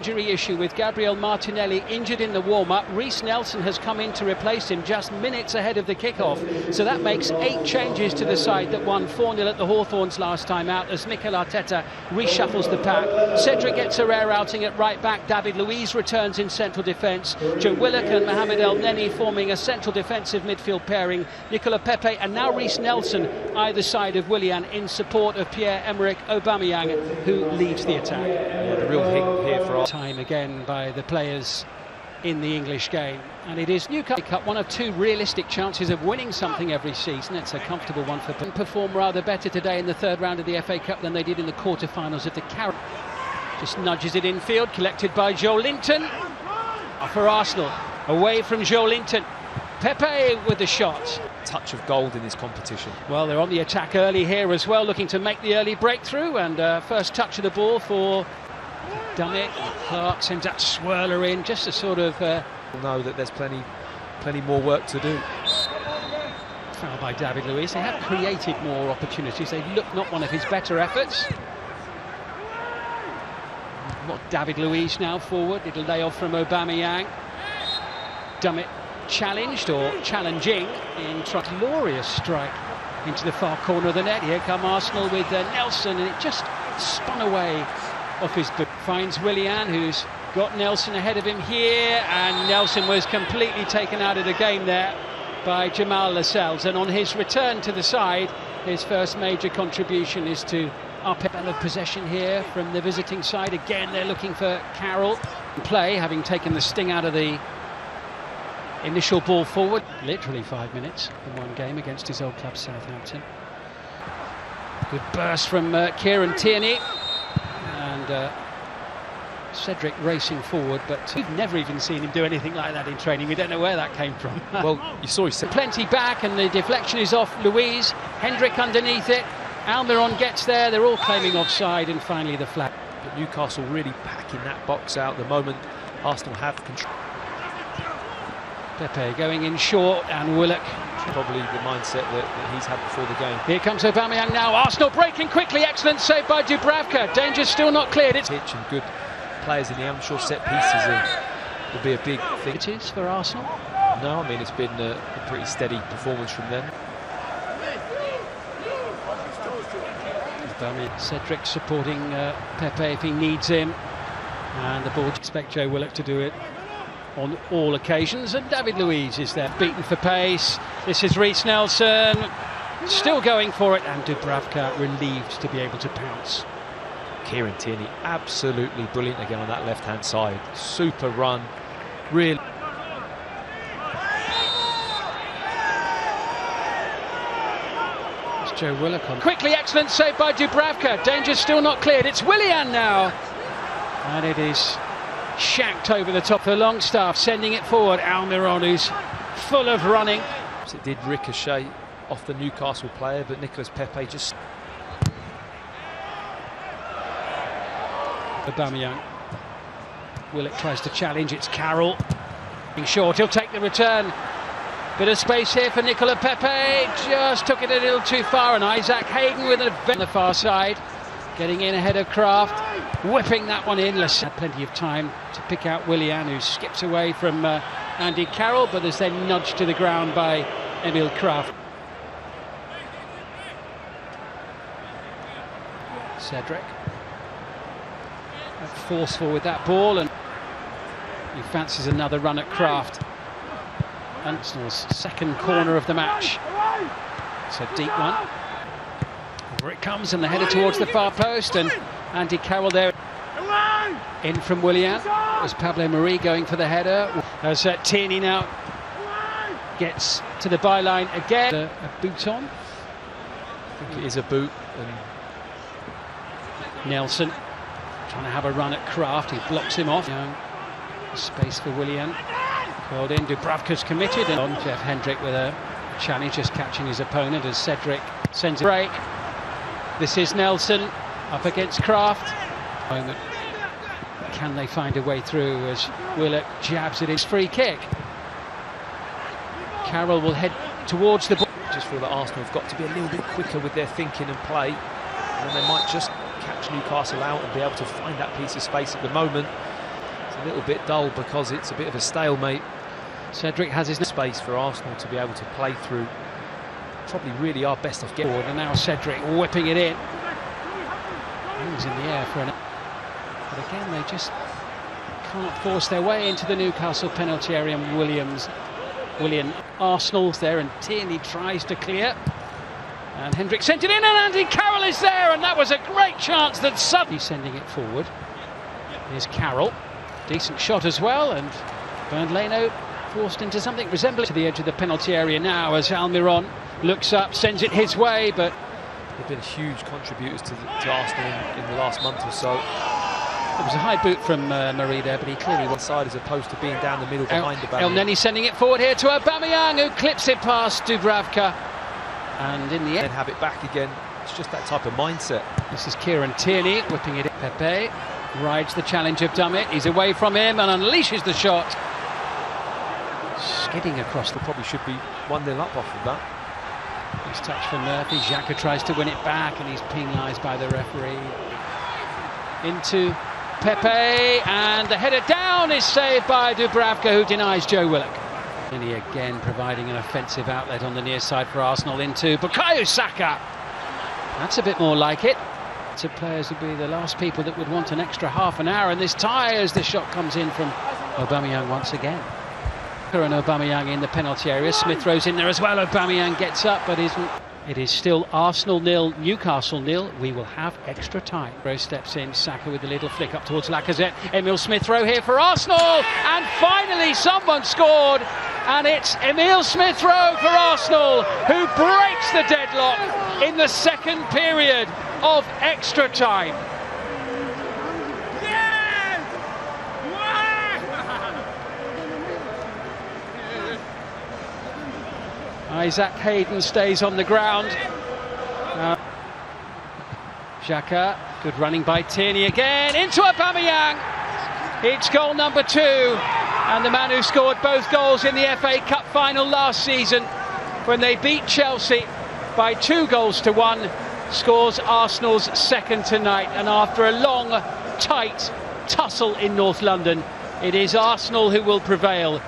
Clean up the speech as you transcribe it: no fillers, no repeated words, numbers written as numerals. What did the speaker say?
Injury issue with Gabriel Martinelli injured in the warm-up. Reiss Nelson has come in to replace him just minutes ahead of the kick-off. So that makes 8 changes to the side that won 4-0 at the Hawthorns last time out as Mikel Arteta reshuffles the pack. Cedric gets a rare outing at right back. David Luiz returns in central defence. Joe Willock and Mohamed El Neni forming a central defensive midfield pairing. Nicola Pepe and now Reiss Nelson either side of Willian in support of Pierre-Emerick Aubameyang, who leads the attack. Yeah, the real hit here for time again by the players in the English game, and it is Newcastle Cup, one of 2 realistic chances of winning something every season. It's a comfortable one for them. Perform rather better today in the 3rd round of the FA Cup than they did in the quarter-finals of the Carabao. Just nudges it infield, collected by Joe Linton for Arsenal, away from Joe Linton. Pepe with the shot. Touch of gold in this competition. Well, they're on the attack early here as well, looking to make the early breakthrough, and first touch of the ball for Dummett. Clark sends that swirler in, just to sort of know that there's plenty more work to do. Foul by David Luiz. They have created more opportunities. They look not one of his better efforts. Not David Luiz now forward. It'll lay off from Aubameyang. Dummett challenged or challenging in glorious strike into the far corner of the net. Here come Arsenal with Nelson, and it just spun away off his boot. Finds Willian, who's got Nelson ahead of him here, and Nelson was completely taken out of the game there by Jamal Lascelles. And on his return to the side, his first major contribution is to up of possession here from the visiting side. Again, they're looking for Carroll. Play, having taken the sting out of the initial ball forward. Literally 5 minutes in one game against his old club Southampton. Good burst from Kieran Tierney, and Cedric racing forward, but we've never even seen him do anything like that in training. We don't know where that came from. Well, you saw he plenty back, and the deflection is off Luiz. Hendrick underneath it. Almiron gets there. They're all claiming offside, and finally the flag. But Newcastle really packing that box out the moment Arsenal have control. Pepe going in short, and Willock. Probably the mindset that he's had before the game. Here comes Aubameyang now. Arsenal breaking quickly. Excellent save by Dubravka. Danger still not cleared. It's pitch and good players in the am. Sure set pieces will be a big thing. It is for Arsenal. No, I mean it's been a pretty steady performance from them. Cedric supporting Pepe if he needs him, and the ball. Expect Joe Willock to do it on all occasions, and David Luiz is there, beaten for pace. This is Reiss Nelson, still going for it, and Dubravka relieved to be able to pounce. Kieran Tierney absolutely brilliant again on that left-hand side. Super run, really. It's Joe Willock on. Quickly, excellent save by Dubravka. Danger still not cleared. It's Willian now, and it is shanked over the top. The Longstaff sending it forward. Almiron, who's full of running. It did ricochet off the Newcastle player, but Nicolas Pepe just. Aubameyang. Willock tries to challenge. It's Carroll. Being short, he'll take the return. Bit of space here for Nicola Pepe. Just took it a little too far, and Isaac Hayden with a on the far side. Getting in ahead of Kraft, whipping that one in. Had plenty of time to pick out Willian, who skips away from Andy Carroll, but is then nudged to the ground by Emil Kraft. Cedric, forceful with that ball, and he fancies another run at Kraft. Arsenal's second corner of the match. It's a deep one. Over it comes, and the header towards the far post, and Andy Carroll there. In from Willian. It was Pablo Marie going for the header. As Tierney now gets to the byline again. A boot on. I think it is a boot. And Nelson trying to have a run at Kraft. He blocks him off. Space for Willian. Called in. Dubravka's committed. And on Jeff Hendrick with a challenge, just catching his opponent as Cedric sends a break. This is Nelson up against Kraft. Moment. Can they find a way through as Willock jabs at his free kick? Carroll will head towards the ball. I just feel that Arsenal have got to be a little bit quicker with their thinking and play, and they might just catch Newcastle out and be able to find that piece of space at the moment. It's a little bit dull because it's a bit of a stalemate. Cedric has his Space for Arsenal to be able to play through. Probably really our best of getting. and now Cedric whipping it in. He's in the air for an. But again, they just can't force their way into the Newcastle penalty area. William Arsenal's there, and Tierney tries to clear. And Hendrick sent it in, and Andy Carroll is there, and that was a great chance that suddenly sending it forward. Here's Carroll, decent shot as well, and Bernd Leno forced into something resembling to the edge of the penalty area now as Almiron looks up, sends it his way, but they've been huge contributors to Arsenal in the last month or so. It was a high boot from Marie there, but he clearly one side as opposed to being down the middle behind the El Neni sending it forward here to Aubameyang, who clips it past Dubravka, and in the end have it back again. It's just that type of mindset. This is Kieran Tierney whipping it. Pepe rides the challenge of Dummett. He's away from him and unleashes the shot, skidding across the. Probably should be 1-0 up off of that. Nice touch for Murphy. Xhaka tries to win it back, and he's penalised by the referee. Into Pepe, and the header down is saved by Dubravka, who denies Joe Willock. And he again providing an offensive outlet on the near side for Arsenal into Bukayo Saka. That's a bit more like it. So players would be the last people that would want an extra half an hour in this tie as the shot comes in from Aubameyang once again. And Aubameyang in the penalty area. Smith throws in there as well. Aubameyang gets up but isn't. It is still Arsenal 0, Newcastle 0. We will have extra time. Rose steps in, Saka with a little flick up towards Lacazette. Emile Smith Rowe here for Arsenal, and finally someone scored, and it's Emile Smith Rowe for Arsenal who breaks the deadlock in the second period of extra time. Isaac Hayden stays on the ground. Xhaka, good running by Tierney again, into Aubameyang. It's goal number 2, and the man who scored both goals in the FA Cup final last season when they beat Chelsea by 2-1, scores Arsenal's second tonight. And after a long, tight tussle in North London, it is Arsenal who will prevail